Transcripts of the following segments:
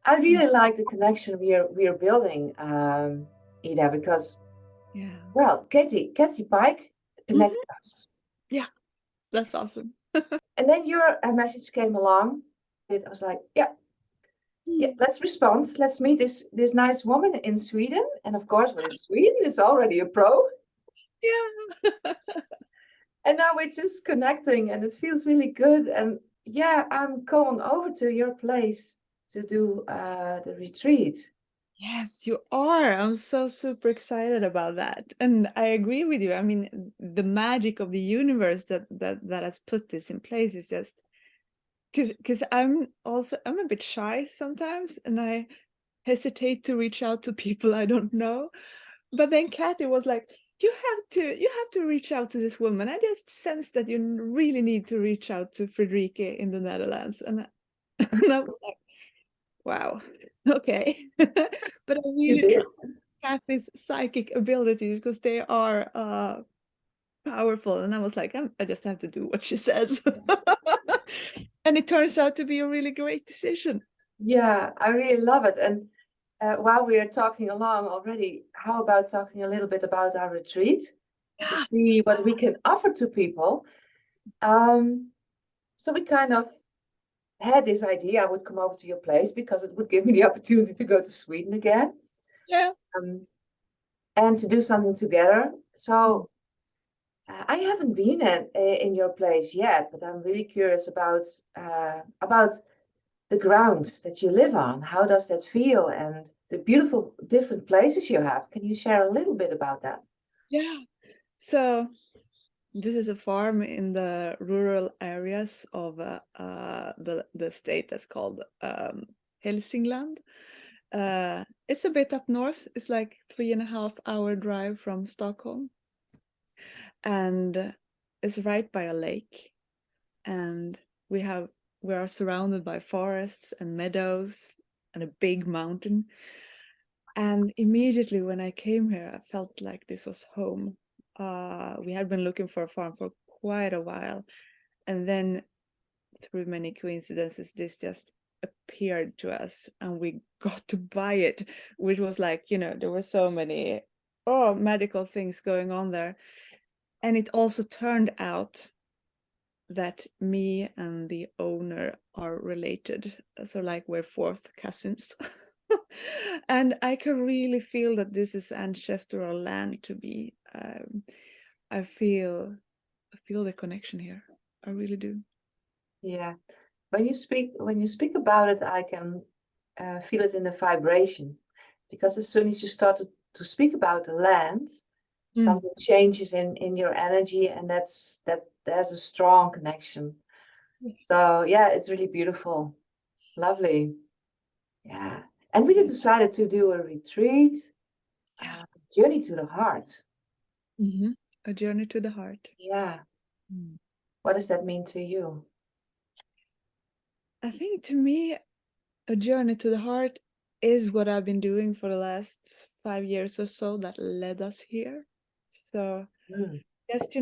I really like the connection we are building, Ida, because Yeah. well, Katie Pike Hmm. connected us, Yeah, that's awesome. and then your message came along. It was like, yeah, yeah, Mm. let's respond. Let's meet this nice woman in Sweden, and of course, when it's Sweden, it's already a pro. Yeah. And now we're just connecting, and it feels really good. And yeah, I'm going over to your place to do the retreat. Yes, you are. I'm so super excited about that. And I agree with you. I mean, the magic of the universe that has put this in place is just because I'm a bit shy sometimes and I hesitate to reach out to people I don't know. But then Kathy was like, you have to reach out to this woman. I just sense that you really need to reach out to Frederieke in the Netherlands. And I was like, wow, okay. But I You really did. trust Kathy's psychic abilities because they are powerful. And I was like, I just have to do what she says. And it turns out to be a really great decision. Yeah, I really love it. And while we are talking along already, how about talking a little bit about our retreat to Yeah. see what we can offer to people? Um, so we kind of had this idea I would come over to your place because it would give me the opportunity to go to Sweden again, Yeah. um, and to do something together. Mm. So I haven't been in your place yet, but I'm really curious about the ground that you live on. How does that feel? And the beautiful different places you have. Can you share a little bit about that? Yeah. So this is a farm in the rural areas of the state that's called Hälsingland. It's a bit up north. It's like 3.5 hour drive from Stockholm, and it's right by a lake. And we have we are surrounded by forests and meadows and a big mountain. And immediately when I came here, I felt like this was home. We had been looking for a farm for quite a while, and then through many coincidences, this just appeared to us, and we got to buy it, which was like, there were so many magical things going on there. And it also turned out that me and the owner are related, so like we're fourth cousins. And I can really feel that this is ancestral land to me. I feel the connection here. I really do. Yeah. When you speak about it, I can feel it in the vibration, because as soon as you started to speak about the land, Mm. something changes in your energy, and that there's a strong connection. So yeah, it's really beautiful, lovely. Yeah, and we Yeah. decided to do a retreat, Yeah. journey to the heart. Hmm. A journey to the heart. Yeah, Mm. what does that mean to you? I think to me, a journey to the heart is what I've been doing for the last 5 years or so that led us here. So Mm, just,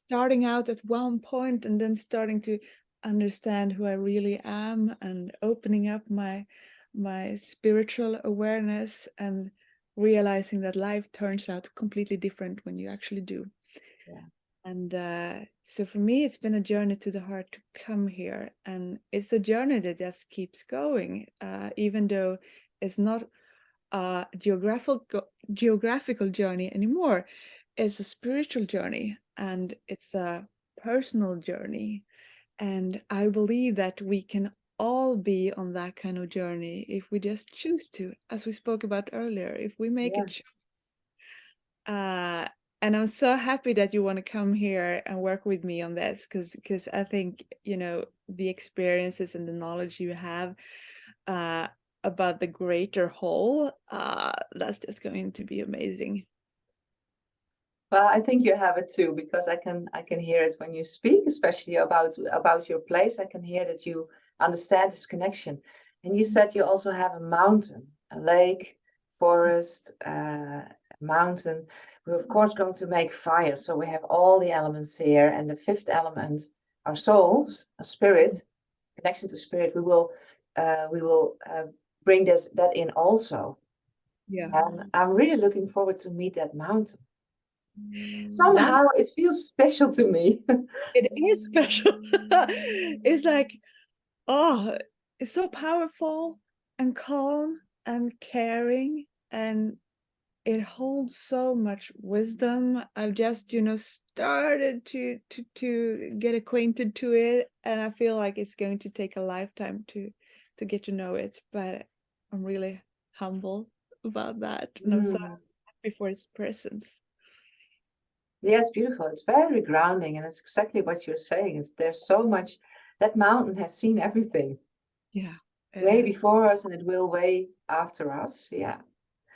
starting out at one point and then starting to understand who I really am and opening up my spiritual awareness and realizing that life turns out completely different when you actually do. yeah, And so for me, it's been a journey to the heart to come here. And it's a journey that just keeps going, even though it's not a geographical journey anymore. It's a spiritual journey and it's a personal journey. And I believe that we can all be on that kind of journey if we just choose to, as we spoke about earlier, if we make a yeah. choice. Uh, and I'm so happy that you want to come here and work with me on this because I think, the experiences and the knowledge you have uh, about the greater whole, that's just going to be amazing. Well, I think you have it too, because I can hear it when you speak, especially about your place. I can hear that you understand this connection. And you said you also have a mountain, a lake, forest, a mountain. We're of course going to make fire, so we have all the elements here. And the fifth element, our souls, a spirit, connection to spirit. We will bring that in also. Yeah. And I'm really looking forward to meet that mountain. Somehow it feels special to me. It is special. It's like, oh, it's so powerful and calm and caring, and it holds so much wisdom. I've just, started to get acquainted to it, and I feel like it's going to take a lifetime to get to know it. But I'm really humble about that, and I'm so happy for its presence. Yeah, it's beautiful. It's very grounding, and it's exactly what you're saying. There's so much. That mountain has seen everything. Yeah. Way before us, and it will way after us. Yeah.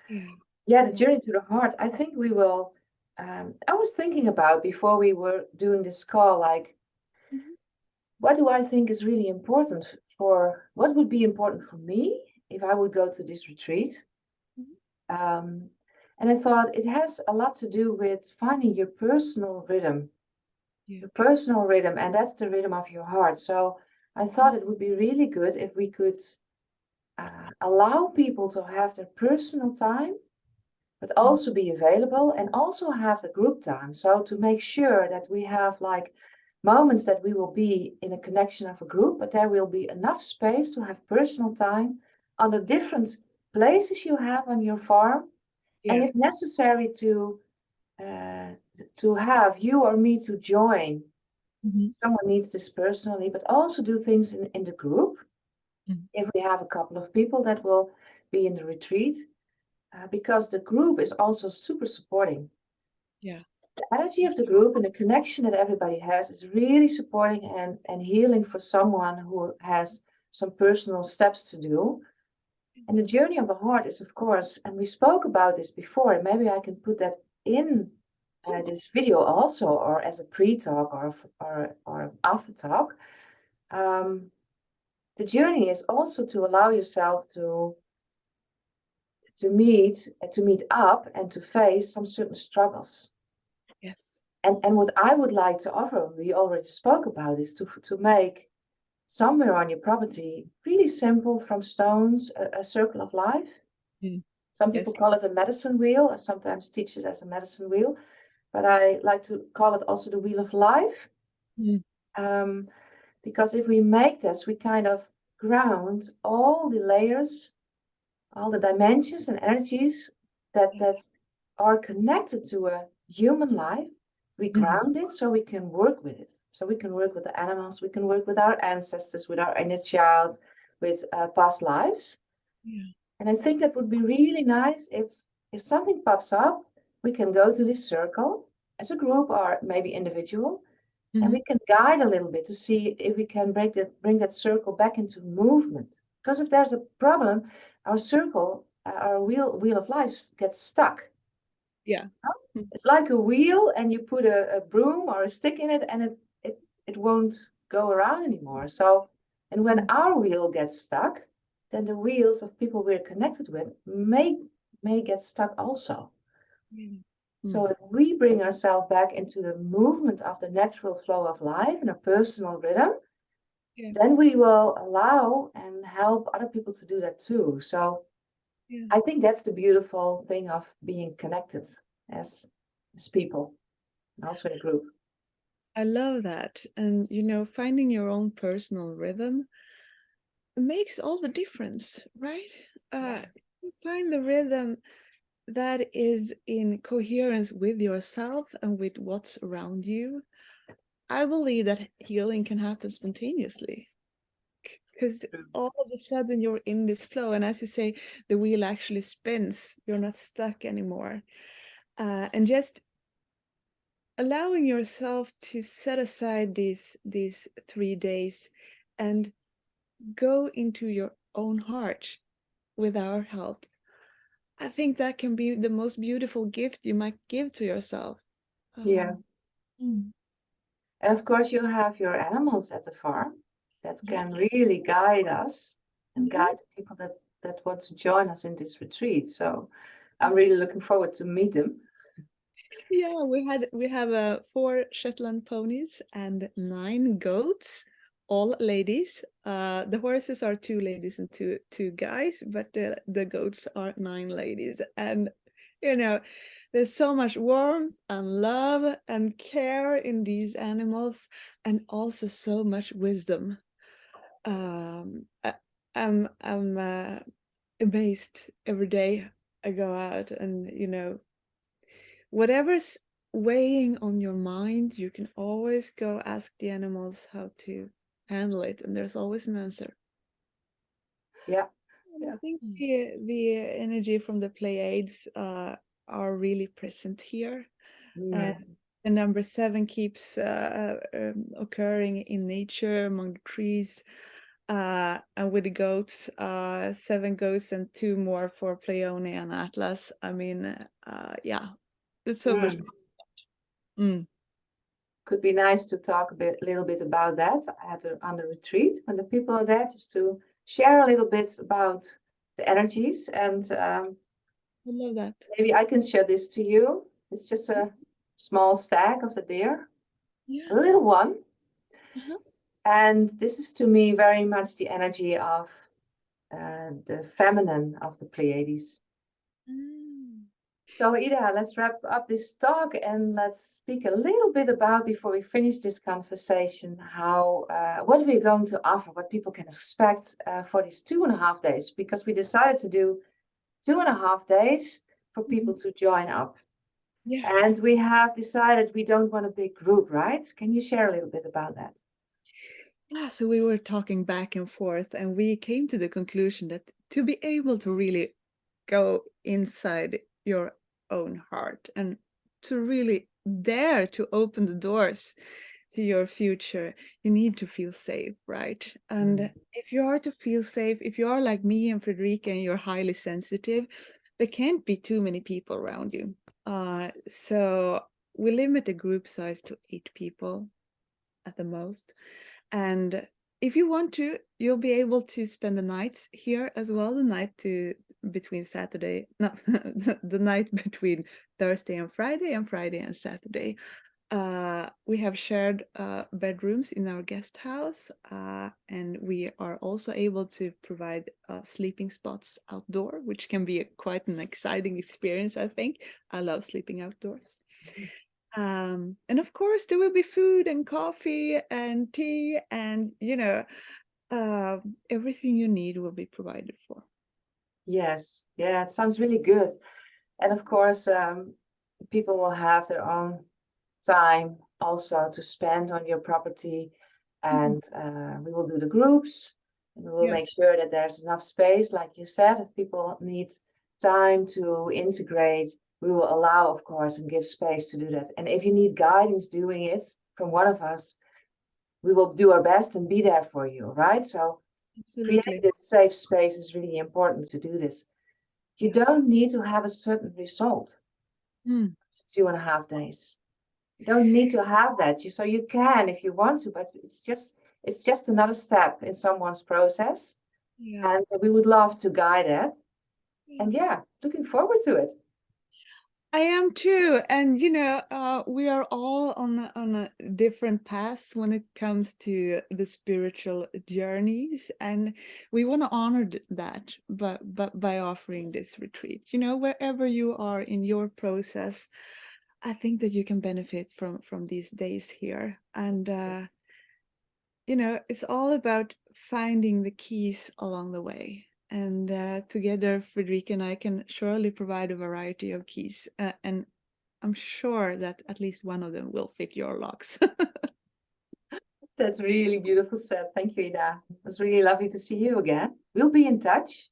Yeah. Yeah, the journey to the heart. I think we will. I was thinking about before we were doing this call, like, what do I think is really important what would be important for me if I would go to this retreat? And I thought it has a lot to do with finding your personal rhythm, and that's the rhythm of your heart. So I thought it would be really good if we could allow people to have their personal time, but also be available and also have the group time. So to make sure that we have like moments that we will be in a connection of a group, but there will be enough space to have personal time on the different places you have on your farm. And if necessary to have you or me to join, someone needs this personally, but also do things in the group. If we have a couple of people that will be in the retreat, because the group is also super supporting. Yeah. The energy of the group and the connection that everybody has is really supporting and healing for someone who has some personal steps to do. And the journey of the heart is, of course, and we spoke about this before, and maybe I can put that in this video also, or as a pre-talk or after talk. The journey is also to allow yourself to meet up and to face some certain struggles. Yes. And what I would like to offer, we already spoke about, is to make somewhere on your property really simple from stones a circle of life. Some people call it a medicine wheel. I sometimes teach it as a medicine wheel, but I like to call it also the wheel of life. Because if we make this, we kind of ground all the layers, all the dimensions and energies that are connected to a human life. We ground it so we can work with it. So we can work with the animals, we can work with our ancestors, with our inner child, with past lives. And I think that would be really nice if something pops up, we can go to this circle as a group or maybe individual, and we can guide a little bit to see if we can bring that circle back into movement. Because if there's a problem, our circle, our wheel of life gets stuck. Yeah. It's like a wheel, and you put a broom or a stick in it, and it won't go around anymore. So, and when our wheel gets stuck, then the wheels of people we're connected with may get stuck also. So if we bring ourselves back into the movement of the natural flow of life and a personal rhythm, then we will allow and help other people to do that too. So I think that's the beautiful thing of being connected as people, and also in a group. I love that. And, finding your own personal rhythm makes all the difference, right? You find the rhythm that is in coherence with yourself and with what's around you. I believe that healing can happen spontaneously, because all of a sudden you're in this flow, and as you say, the wheel actually spins. You're not stuck anymore. And just allowing yourself to set aside these 3 days and go into your own heart with our help, I think that can be the most beautiful gift you might give to yourself. Yeah. And of course, you have your animals at the farm that can really guide us and guide the people that want to join us in this retreat. So I'm really looking forward to meet them. Yeah, we have 4 Shetland ponies and 9 goats. all ladies. The horses are 2 ladies and two guys, but the goats are 9 ladies. And you know, there's so much warmth and love and care in these animals, and also so much wisdom. I'm amazed every day I go out, and whatever's weighing on your mind, you can always go ask the animals how to handle it, and there's always an answer. Yeah. I think the energy from the Pleiades are really present here. And the number 7 keeps occurring in nature among the trees. And with the goats, 7 goats and 2 more for Pleione and Atlas. I mean, yeah, it's so much. Could be nice to talk little bit about that on the retreat when the people are there, just to share a little bit about the energies. And I love that. maybe I can share this to you. It's just a small stag of the deer, a little one. And this is to me very much the energy of the feminine of the Pleiades. So Ida, let's wrap up this talk and let's speak a little bit about, before we finish this conversation, how what we're going to offer, what people can expect for these 2.5 days, because we decided to do 2.5 days for people to join up. Yeah. And we have decided we don't want a big group, right? Can you share a little bit about that? Yeah, so we were talking back and forth, and we came to the conclusion that to be able to really go inside your own heart and to really dare to open the doors to your future, you need to feel safe, right? And if you are to feel safe, if you are like me and Frederieke and you're highly sensitive, there can't be too many people around you. So we limit the group size to 8 people at the most. And if you want to, you'll be able to spend the nights here as well, the night between Saturday, no, the night between Thursday and Friday and Saturday. We have shared bedrooms in our guest house, and we are also able to provide sleeping spots outdoor, which can be quite an exciting experience, I think. I love sleeping outdoors. And of course, there will be food and coffee and tea, and everything you need will be provided for. Yes, yeah, it sounds really good. And of course, people will have their own time also to spend on your property, and we will do the groups, and we will make sure that there's enough space, like you said. If people need time to integrate, we will allow, of course, and give space to do that. And if you need guidance doing it from one of us, we will do our best and be there for you, right? So creating this safe space is really important to do this. You don't need to have a certain result. It's 2.5 days. You don't need to have that. So you can if you want to, but it's just another step in someone's process. And we would love to guide it. And looking forward to it. I am too, and we are all on a different paths when it comes to the spiritual journeys, and we want to honor that, but by offering this retreat, wherever you are in your process, I think that you can benefit from these days here, and it's all about finding the keys along the way. And together, Frederieke and I can surely provide a variety of keys, and I'm sure that at least one of them will fit your locks. That's really beautiful said. Thank you, Ida. It was really lovely to see you again. We'll be in touch.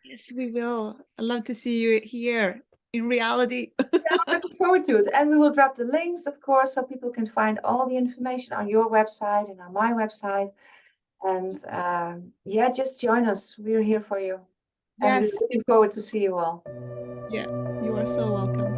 Yes, we will. I'd love to see you here in reality. I'm looking forward to it. And we will drop the links, of course, so people can find all the information on your website and on my website. And just join us. We're here for you. And we're looking forward to see you all. Yeah, you are so welcome.